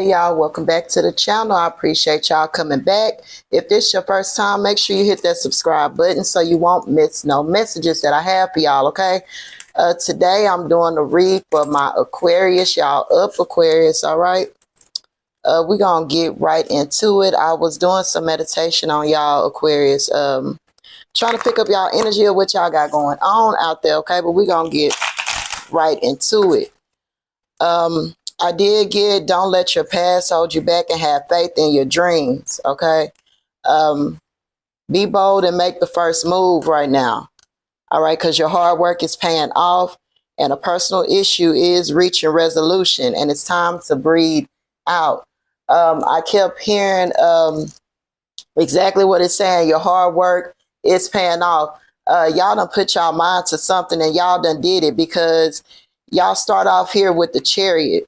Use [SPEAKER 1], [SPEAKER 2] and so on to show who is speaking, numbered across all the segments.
[SPEAKER 1] Hey y'all, welcome back to the channel. I appreciate y'all coming back. If this is your first time, make sure you hit that subscribe button so you won't miss no messages that I have for y'all, okay? Today I'm doing a read for my Aquarius. Y'all up, Aquarius, all right? We're going to get right into it. I was doing some meditation on y'all, Aquarius, trying to pick up y'all energy of what y'all got going on out there, okay? But we're going to get right into it. I did get don't let your past hold you back and have faith in your dreams, okay? Be bold and make the first move right now, all right? Because your hard work is paying off and a personal issue is reaching resolution and it's time to breathe out. I kept hearing exactly what it's saying. Your hard work is paying off. Y'all done put y'all mind to something and y'all done did it because y'all start off here with the Chariot.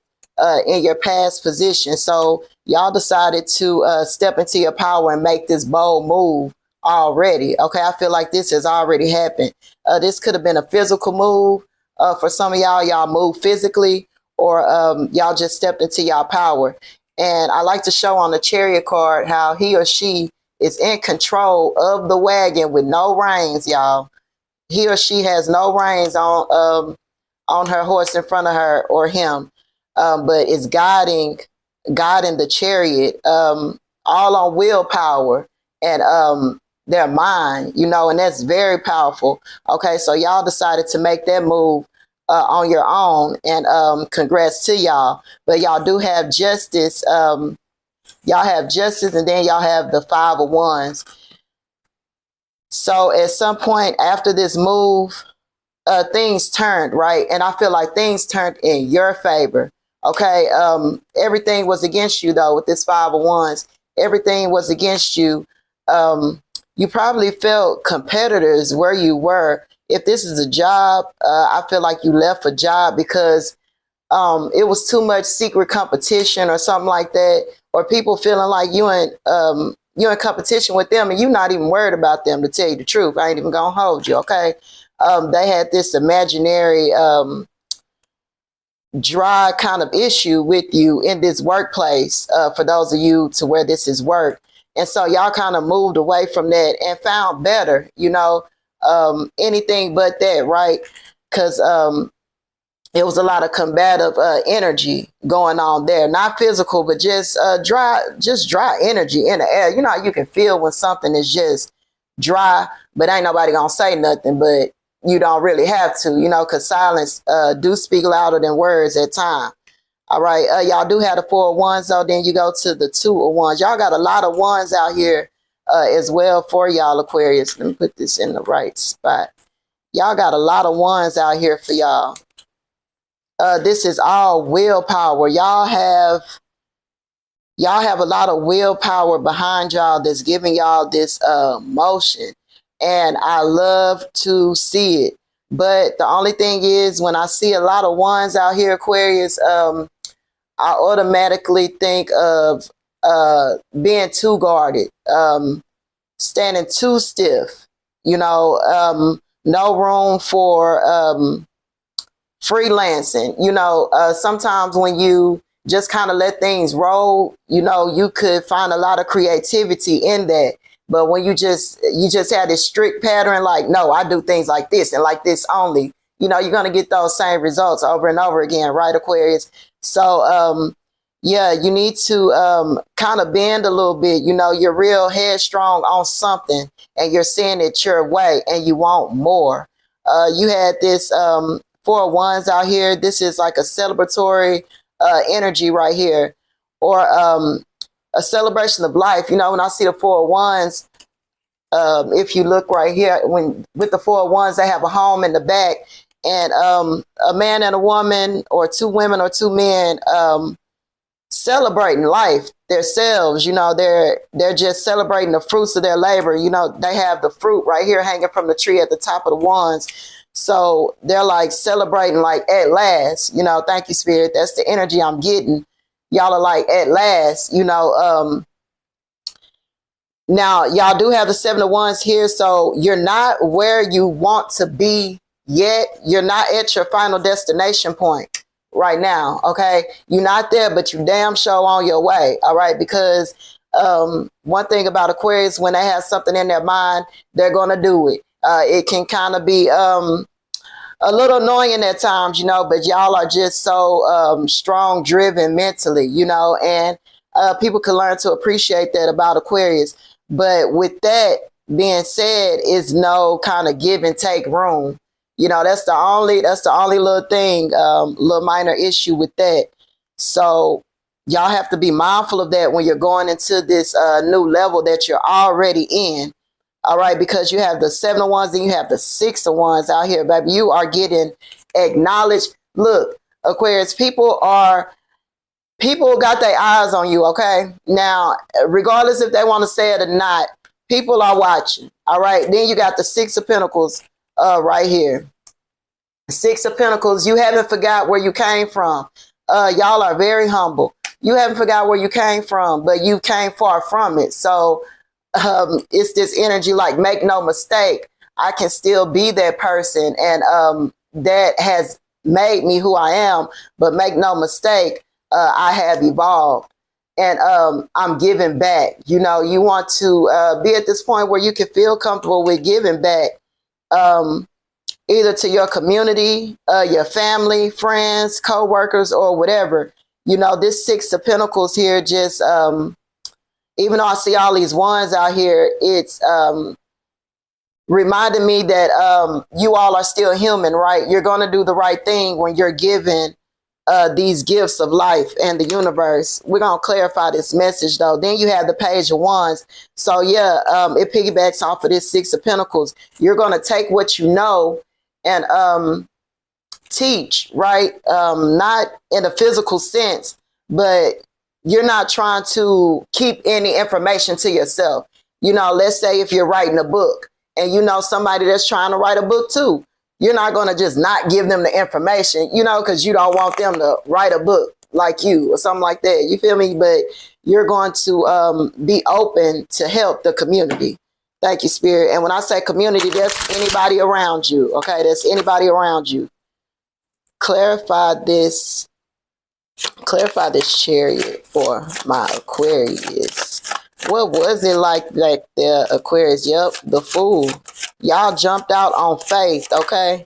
[SPEAKER 1] In your past position. So y'all decided to step into your power and make this bold move already. Okay, I feel like this has already happened. This could have been a physical move. For some of y'all moved physically or y'all just stepped into y'all power. And I like to show on the Chariot card how he or she is in control of the wagon with no reins, y'all. He or she has no reins on her horse in front of her or him. But it's guiding the Chariot all on willpower and their mind, you know, and that's very powerful. Okay, so y'all decided to make that move on your own, and congrats to y'all. But y'all do have justice. Y'all have justice, and then y'all have the Five of Wands. So at some point after this move, things turned, right? And I feel like things turned in your favor. Okay, everything was against you though with this Five of Wands. Everything was against you. You probably felt competitors where you were. If this is a job, I feel like you left a job because it was too much secret competition or something like that, or people feeling like you're in competition with them and you're not even worried about them, to tell you the truth. I ain't even gonna hold you, okay? They had this imaginary dry kind of issue with you in this workplace, for those of you to where this is work. And so y'all kind of moved away from that and found better, you know, anything but that, right? Because it was a lot of combative energy going on there, not physical, but just dry energy in the air. You know how you can feel when something is just dry, but ain't nobody gonna say nothing, but you don't really have to, you know, because silence do speak louder than words at times. All right, y'all do have the Four of Wands, though. Then you go to the Two of Wands. Y'all got a lot of wands out here as well for y'all, Aquarius. Let me put this in the right spot. Y'all got a lot of wands out here for y'all. This is all willpower. Y'all have a lot of willpower behind y'all that's giving y'all this motion. And I love to see it. But the only thing is, when I see a lot of wands out here, Aquarius, I automatically think of being too guarded, standing too stiff, you know, no room for freelancing. You know, sometimes when you just kind of let things roll, you know, you could find a lot of creativity in that. But when you just have this strict pattern, like, no, I do things like this and like this only, you know, you're going to get those same results over and over again, right, Aquarius? So, yeah, you need to kind of bend a little bit. You know, you're real headstrong on something and you're seeing it your way and you want more. You had this Four of Wands out here. This is like a celebratory energy right here, or a celebration of life. You know, when I see the Four of Wands, if you look right here, when with the Four of Wands, they have a home in the back, and a man and a woman, or two women or two men, celebrating life themselves. You know, they're just celebrating the fruits of their labor. You know, they have the fruit right here hanging from the tree at the top of the wands. So they're like celebrating, like, at last. You know, thank you, Spirit. That's the energy I'm getting. Y'all are like, at last, you know. Now, y'all do have the Seven of Wands here, so you're not where you want to be yet. You're not at your final destination point. right now, okay? You're not there, but you damn sure on your way, all right? Because one thing about Aquarius, when they have something in their mind, they're going to do it. It can kind of be a little annoying at times, you know, but y'all are just so strong, driven mentally, you know, and people can learn to appreciate that about Aquarius. But with that being said, is no kind of give and take room. You know, that's the only little thing, little minor issue with that. So y'all have to be mindful of that when you're going into this new level that you're already in. All right, because you have the 7 of Wands and you have the 6 of Wands out here, baby. You are getting acknowledged. Look, Aquarius, people got their eyes on you, okay? Now, regardless if they want to say it or not, people are watching, all right? Then you got the 6 of Pentacles right here. 6 of Pentacles, you haven't forgot where you came from. Y'all are very humble. You haven't forgot where you came from, but you came far from it. So it's this energy like, make no mistake, I can still be that person, and that has made me who I am. But make no mistake, I have evolved, and I'm giving back. You know, you want to be at this point where you can feel comfortable with giving back, either to your community, your family, friends, co-workers, or whatever. You know, this 6 of Pentacles here just even though I see all these ones out here, it's reminding me that you all are still human, right? You're going to do the right thing when you're given these gifts of life and the universe. We're going to clarify this message, though. Then you have the Page of Wands. So, yeah, it piggybacks off of this 6 of Pentacles. You're going to take what you know and teach, right? Not in a physical sense, but you're not trying to keep any information to yourself. You know, let's say if you're writing a book and you know somebody that's trying to write a book too, you're not going to just not give them the information, you know, because you don't want them to write a book like you or something like that. You feel me? But you're going to be open to help the community. Thank you, Spirit. And when I say community, that's anybody around you. Okay, that's anybody around you. Clarify this Chariot for my Aquarius. What was it like the Aquarius? Yep, the Fool. Y'all jumped out on faith, okay?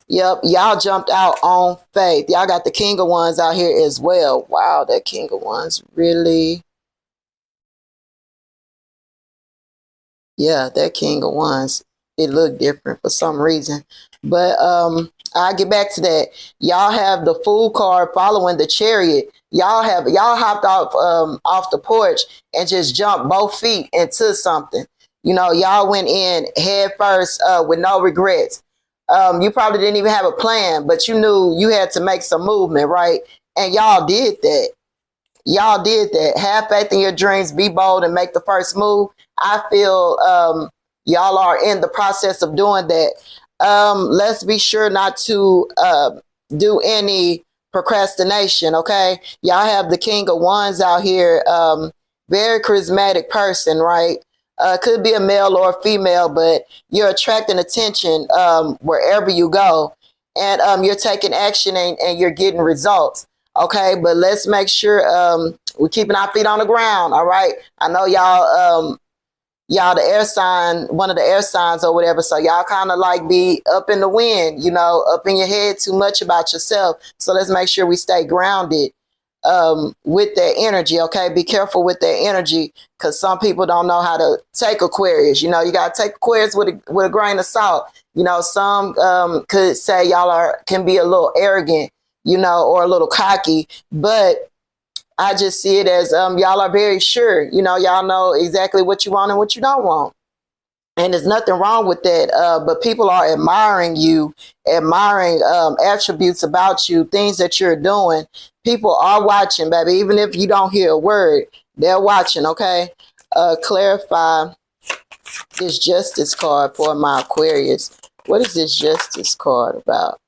[SPEAKER 1] Yep, y'all jumped out on faith. Y'all got the King of Wands out here as well. Wow, that King of Wands really... Yeah, that King of Wands, it looked different for some reason. But I'll get back to that. Y'all have the Fool card following the Chariot. Y'all hopped off the porch and just jumped both feet into something. You know, y'all went in head first with no regrets. You probably didn't even have a plan, but you knew you had to make some movement, right? And y'all did that. Y'all did that. Have faith in your dreams, be bold, and make the first move. I feel y'all are in the process of doing that. Let's be sure not to do any procrastination, okay? Y'all have the King of Wands out here. Very charismatic person, right? Could be a male or a female, but you're attracting attention wherever you go. And you're taking action and you're getting results. Okay, but let's make sure we're keeping our feet on the ground. All right. I know y'all the air sign, one of the air signs or whatever. So y'all kind of like be up in the wind, you know, up in your head too much about yourself. So let's make sure we stay grounded with that energy. Okay, be careful with that energy, because some people don't know how to take Aquarius. You know, you got to take Aquarius with a grain of salt. You know, some could say y'all can be a little arrogant, you know, or a little cocky, but I just see it as y'all are very sure. You know, y'all know exactly what you want and what you don't want. And there's nothing wrong with that. But people are admiring you, admiring attributes about you, things that you're doing. People are watching, baby. Even if you don't hear a word, they're watching, okay? Clarify this Justice card for my Aquarius. What is this Justice card about?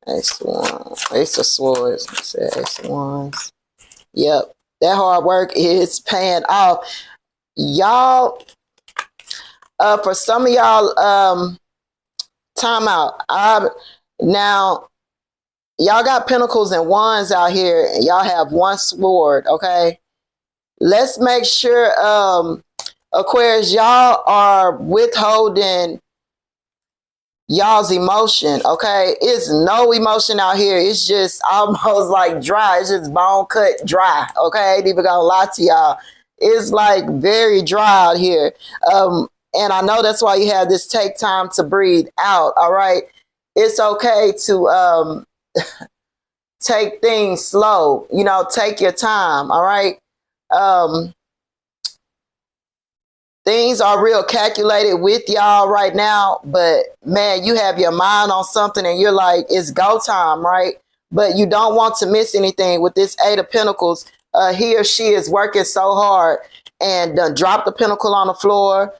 [SPEAKER 1] Ace of Swords. Ace of Wands. Yep, that hard work is paying off. Y'all, for some of y'all, time out. Now, y'all got pentacles and wands out here, and y'all have one sword, okay? Let's make sure, Aquarius, y'all are withholding y'all's emotion, okay? It's no emotion out here. It's just almost like dry. It's just bone cut dry, okay? Ain't even gonna lie to y'all. It's like very dry out here. And I know that's why you have this take time to breathe out, all right? It's okay to take things slow, you know, take your time, all right? Things are real calculated with y'all right now, but man, you have your mind on something and you're like, it's go time, right? But you don't want to miss anything with this Eight of Pentacles. He or she is working so hard and drop the pentacle on the floor.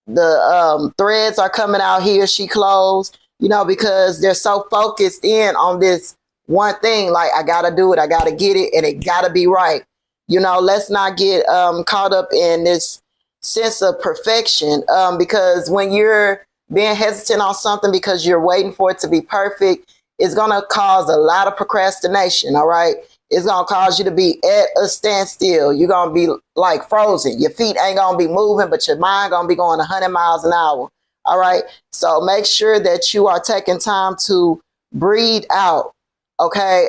[SPEAKER 1] The threads are coming out, he or she closed, you know, because they're so focused in on this one thing. Like, I got to do it. I got to get it. And it got to be right. You know, let's not get caught up in this sense of perfection, because when you're being hesitant on something because you're waiting for it to be perfect, it's going to cause a lot of procrastination. All right. It's going to cause you to be at a standstill. You're going to be like frozen. Your feet ain't going to be moving, but your mind going to be going 100 miles an hour. All right. So make sure that you are taking time to breathe out. Okay.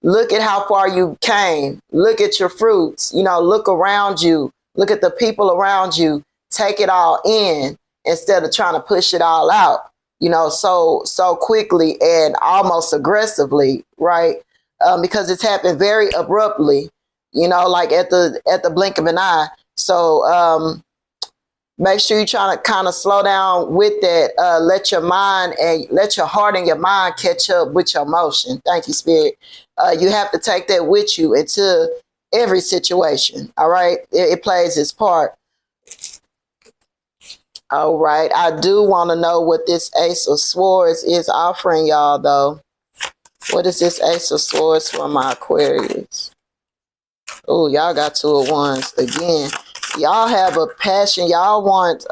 [SPEAKER 1] Look at how far you came. Look at your fruits. You know, look around you. Look at the people around you. Take it all in instead of trying to push it all out, you know, so quickly and almost aggressively, right? Because it's happened very abruptly, you know, like at the blink of an eye. So make sure you're trying to kind of slow down with that. Let your mind and let your heart and your mind catch up with your emotion. Thank you, Spirit. You have to take that with you into every situation. All right. It plays its part. All right. I do want to know what this Ace of Swords is offering y'all, though. What is this Ace of Swords for my Aquarius? Oh, y'all got Two of Wands again. Y'all have a passion. Y'all want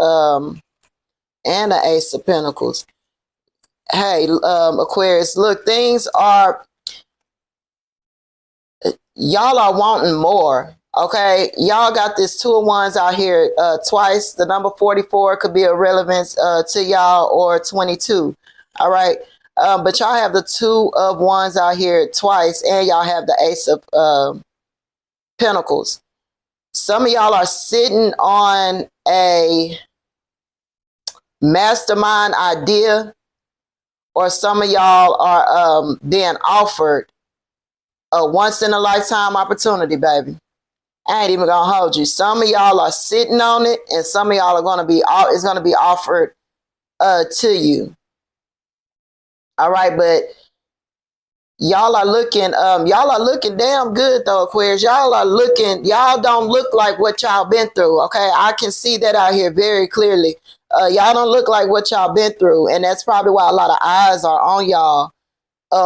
[SPEAKER 1] and the Ace of Pentacles. Hey, Aquarius, look, things are, y'all are wanting more. Okay, y'all got this Two of Wands out here twice. The number 44 could be a relevance to y'all, or 22. All right, but y'all have the Two of Wands out here twice, and y'all have the Ace of Pentacles. Some of y'all are sitting on a mastermind idea, or some of y'all are being offered a once-in-a-lifetime opportunity, baby. I ain't even gonna hold you. Some of y'all are sitting on it, and some of y'all are gonna be, it's gonna be offered to you. All right, but y'all are looking damn good though, Aquarius. Y'all don't look like what y'all been through. Okay, I can see that out here very clearly. Y'all don't look like what y'all been through, and that's probably why a lot of eyes are on y'all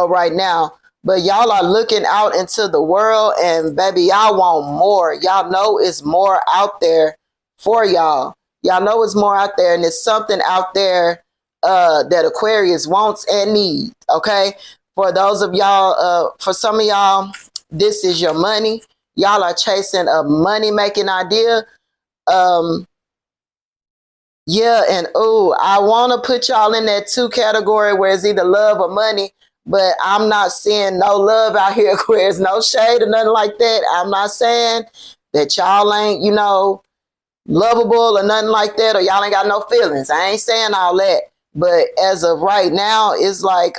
[SPEAKER 1] right now. But y'all are looking out into the world, and baby, y'all want more. Y'all know it's more out there for y'all. Y'all know it's more out there, and it's something out there that Aquarius wants and needs. Okay, for those of y'all, for some of y'all, this is your money. Y'all are chasing a money-making idea. Yeah, and I want to put y'all in that 2 category where it's either love or money. But I'm not seeing no love out here, Aquarius. No shade or nothing like that. I'm not saying that y'all ain't, you know, lovable or nothing like that, or y'all ain't got no feelings. I ain't saying all that. But as of right now, it's like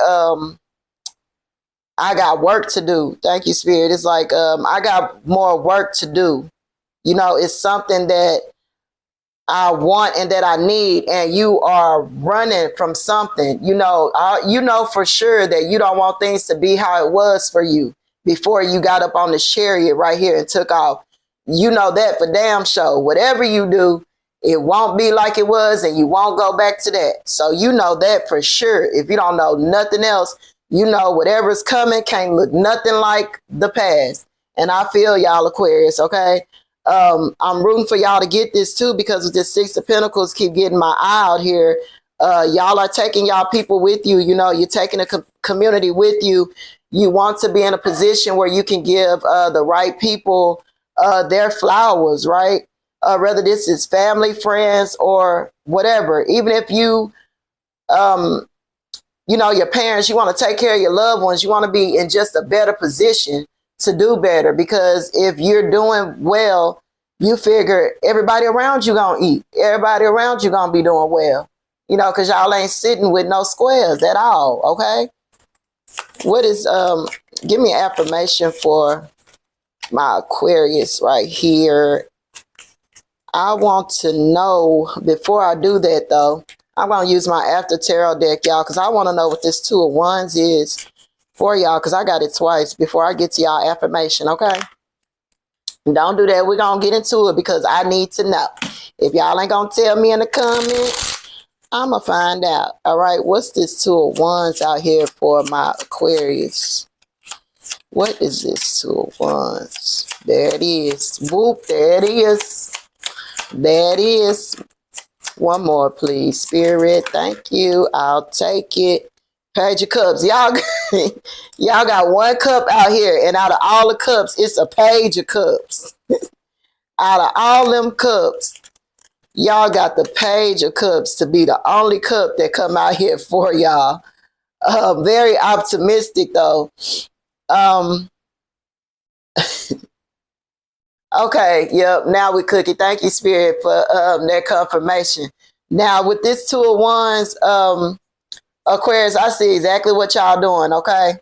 [SPEAKER 1] I got work to do. Thank you, Spirit. It's like I got more work to do. You know, it's something that I want and that I need, and you are running from something. You know for sure that you don't want things to be how it was for you before you got up on the chariot right here and took off. You know that for damn sure. Whatever you do, it won't be like it was, and you won't go back to that. So you know that for sure. If you don't know nothing else, you know whatever's coming can't look nothing like the past. And I feel y'all, Aquarius, okay? I'm rooting for y'all to get this too, because with this Six of Pentacles keep getting my eye out here. Y'all are taking y'all people with you. You know, you're taking a community with you. You want to be in a position where you can give the right people their flowers, right? Whether this is family, friends, or whatever. Even if you, you know, your parents, you want to take care of your loved ones. You want to be in just a better position to do better. Because if you're doing well, you figure everybody around you gonna eat. Everybody around you gonna be doing well. You know, because y'all ain't sitting with no squares at all, okay? What is, give me an affirmation for my Aquarius right here. I want to know, before I do that though, I'm going to use my After Tarot deck, y'all, because I want to know what this Two of Wands is for y'all, because I got it twice before I get to y'all affirmation, okay? Don't do that. We're going to get into it because I need to know. If y'all ain't going to tell me in the comments, I'm going to find out. All right, what's this Two of Wands out here for my Aquarius? What is this Two of Wands? There it is. Whoop, there it is. There it is. One more, please, Spirit. Thank you. I'll take it. Page of Cups. Y'all got one cup out here, and out of all the cups, it's a Page of Cups. Out of all them cups, y'all got the Page of Cups to be the only cup that come out here for y'all. Very optimistic, though. Okay, yep, now we cooking. Thank you, Spirit, for that confirmation. Now, with this Two of Wands, Aquarius, I see exactly what y'all doing, okay?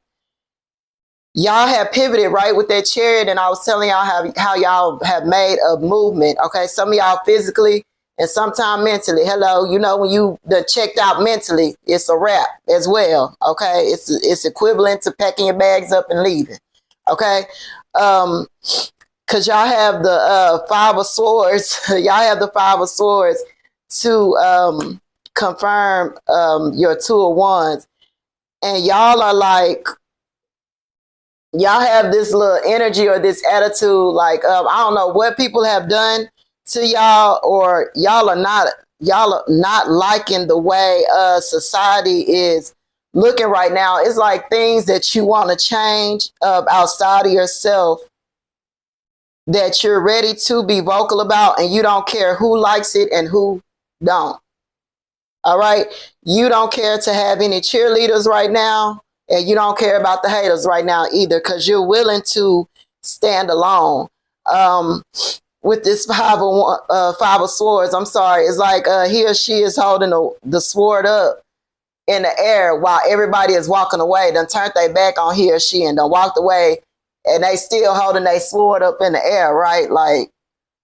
[SPEAKER 1] Y'all have pivoted, right, with that Chariot, and I was telling y'all how y'all have made a movement, okay? Some of y'all physically and sometimes mentally. Hello, you know, when you done checked out mentally, it's a wrap as well, okay? It's equivalent to packing your bags up and leaving, okay? Because y'all have the Five of Swords. Y'all have the Five of Swords to confirm your Two of Wands. And y'all are like, y'all have this little energy or this attitude like, I don't know what people have done to y'all, or y'all are not liking the way society is looking right now. It's like things that you want to change outside of yourself, that you're ready to be vocal about, and you don't care who likes it and who don't. All right? You don't care to have any cheerleaders right now, and you don't care about the haters right now either, because you're willing to stand alone. With this Five of Swords, I'm sorry, it's like he or she is holding the sword up in the air while everybody is walking away, done turned their back on he or she and done walked away, and they still holding their sword up in the air, right? Like,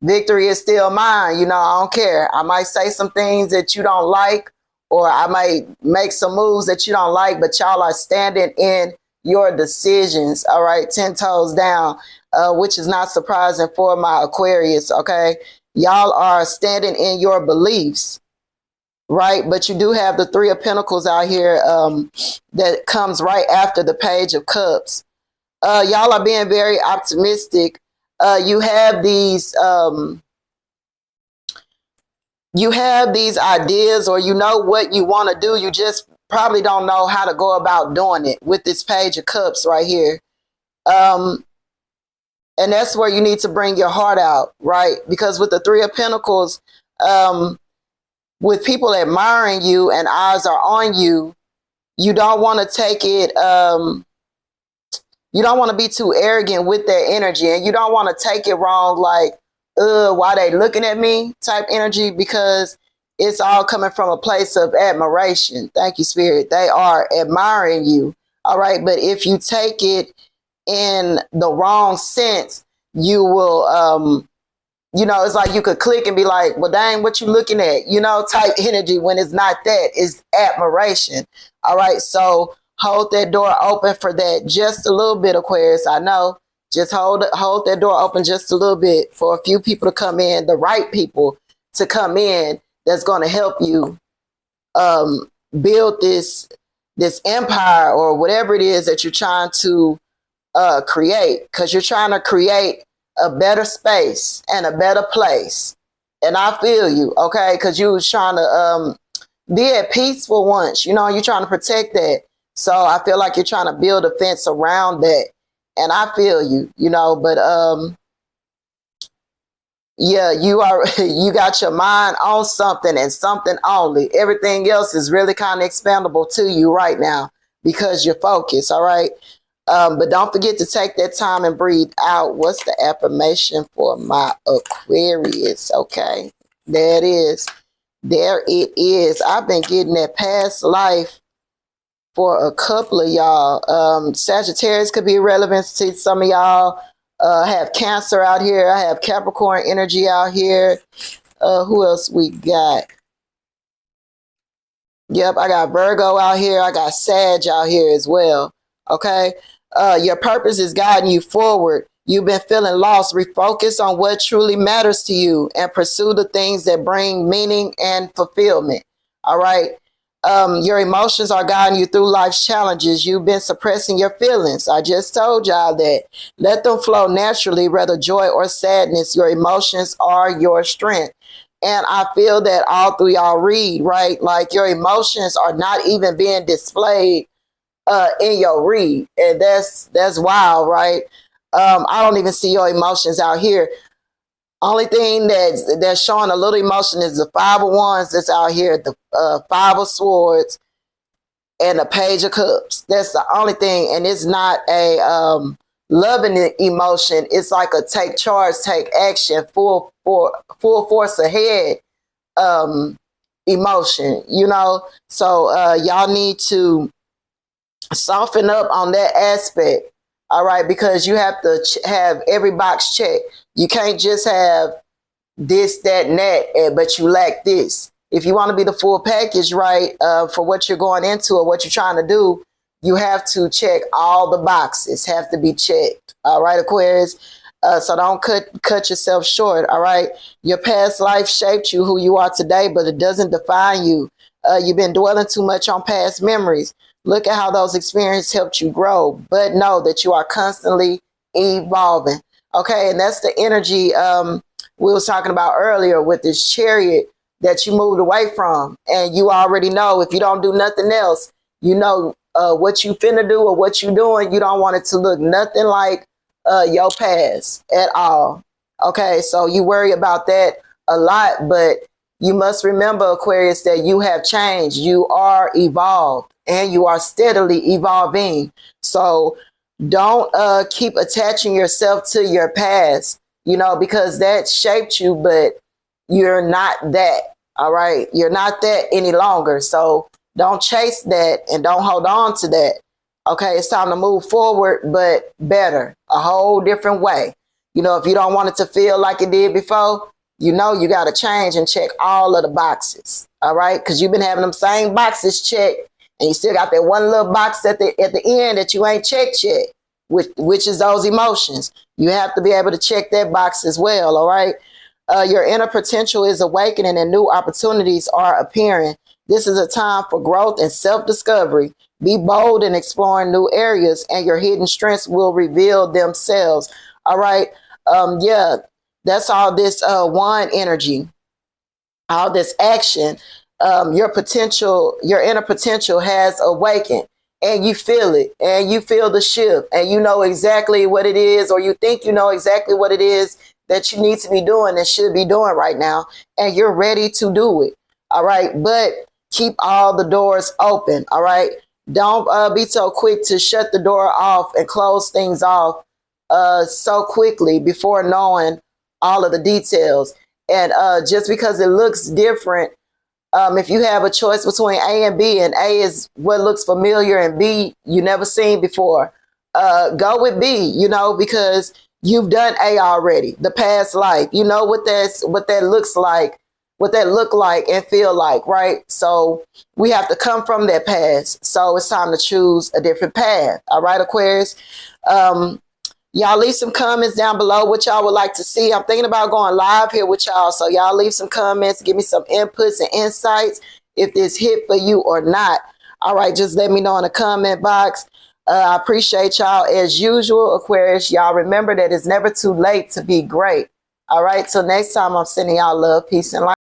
[SPEAKER 1] victory is still mine. You know, I don't care. I might say some things that you don't like, or I might make some moves that you don't like, but y'all are standing in your decisions, all right? 10 toes down, which is not surprising for my Aquarius, okay? Y'all are standing in your beliefs, right? But you do have the Three of Pentacles out here that comes right after the Page of Cups. Y'all are being very optimistic. You have these ideas, or you know what you want to do. You just probably don't know how to go about doing it with this Page of Cups right here. And that's where you need to bring your heart out, right? Because with the Three of Pentacles, with people admiring you and eyes are on you, you don't want to take it, you don't want to be too arrogant with that energy, and you don't want to take it wrong, like, why they looking at me type energy, because it's all coming from a place of admiration. Thank you, Spirit. They are admiring you. All right. But if you take it in the wrong sense, you will, you know, it's like you could click and be like, well, dang, what you looking at? You know, type energy, when it's not that, it's admiration. All right. So hold that door open for that just a little bit, Aquarius. I know. Just hold that door open just a little bit for a few people to come in, the right people to come in, that's going to help you build this empire, or whatever it is that you're trying to create, because you're trying to create a better space and a better place. And I feel you, okay? Because you was trying to be at peace for once. You know, you're trying to protect that. So I feel like you're trying to build a fence around that. And I feel you, you know, but yeah, you got your mind on something and something only. Everything else is really kind of expandable to you right now because you're focused, all right? But don't forget to take that time and breathe out. What's the affirmation for my Aquarius? Okay, there it is. There it is. I've been getting that past life for a couple of y'all. Sagittarius could be relevant to some of y'all. Have Cancer out here. I have Capricorn energy out here. Who else we got? Yep, I got Virgo out here. I got Sag out here as well. Okay. Your purpose is guiding you forward. You've been feeling lost. Refocus on what truly matters to you and pursue the things that bring meaning and fulfillment. All right. Your emotions are guiding you through life's challenges. You've been suppressing your feelings. I just told y'all that. Let them flow naturally, whether joy or sadness. Your emotions are your strength. And I feel that all through y'all read, right? Like your emotions are not even being displayed in your read. And that's wild, right? I don't even see your emotions out here. Only thing that's showing a little emotion is the Five of Wands that's out here, the Five of Swords, and the Page of Cups. That's the only thing, and it's not a loving emotion. It's like a take charge, take action, full force ahead emotion. You know, so y'all need to soften up on that aspect. All right, because you have to have every box checked. You can't just have this, that, and that, but you lack this. If you want to be the full package, right, for what you're going into or what you're trying to do, you have to check all the boxes, have to be checked. All right, Aquarius. So don't cut yourself short. All right. Your past life shaped you who you are today, but it doesn't define you. You've been dwelling too much on past memories. Look at how those experiences helped you grow, but know that you are constantly evolving. Okay, and that's the energy we was talking about earlier with this Chariot that you moved away from. And you already know if you don't do nothing else, you know what you finna do or what you doing, you don't want it to look nothing like your past at all. Okay, so you worry about that a lot, but you must remember, Aquarius, that you have changed. You are evolved. And you are steadily evolving. So don't keep attaching yourself to your past, you know, because that shaped you, but you're not that. All right. You're not that any longer. So don't chase that and don't hold on to that. Okay. It's time to move forward, but better, a whole different way. You know, if you don't want it to feel like it did before, you know, you got to change and check all of the boxes. All right. Because you've been having them same boxes checked. And you still got that one little box at the end that you ain't checked yet, which is those emotions. You have to be able to check that box as well, all right? Your inner potential is awakening and new opportunities are appearing. This is a time for growth and self-discovery. Be bold in exploring new areas and your hidden strengths will reveal themselves, all right? Yeah, that's all this wand energy, all this action. Your potential, your inner potential has awakened and you feel it and you feel the shift and you know exactly what it is, or you think you know exactly what it is that you need to be doing and should be doing right now. And you're ready to do it. All right. But keep all the doors open. All right. Don't be so quick to shut the door off and close things off so quickly before knowing all of the details. And just because it looks different, if you have a choice between A and B, and A is what looks familiar and B you never seen before, go with B, you know, because you've done A already, the past life. You know what that looks like, what that look like and feel like, right? So we have to come from that past. So it's time to choose a different path. All right, Aquarius. Y'all leave some comments down below what y'all would like to see. I'm thinking about going live here with y'all. So y'all leave some comments, give me some inputs and insights if this hit for you or not. All right, just let me know in the comment box. I appreciate y'all as usual, Aquarius. Y'all remember that it's never too late to be great. All right, till next time, I'm sending y'all love, peace, and light.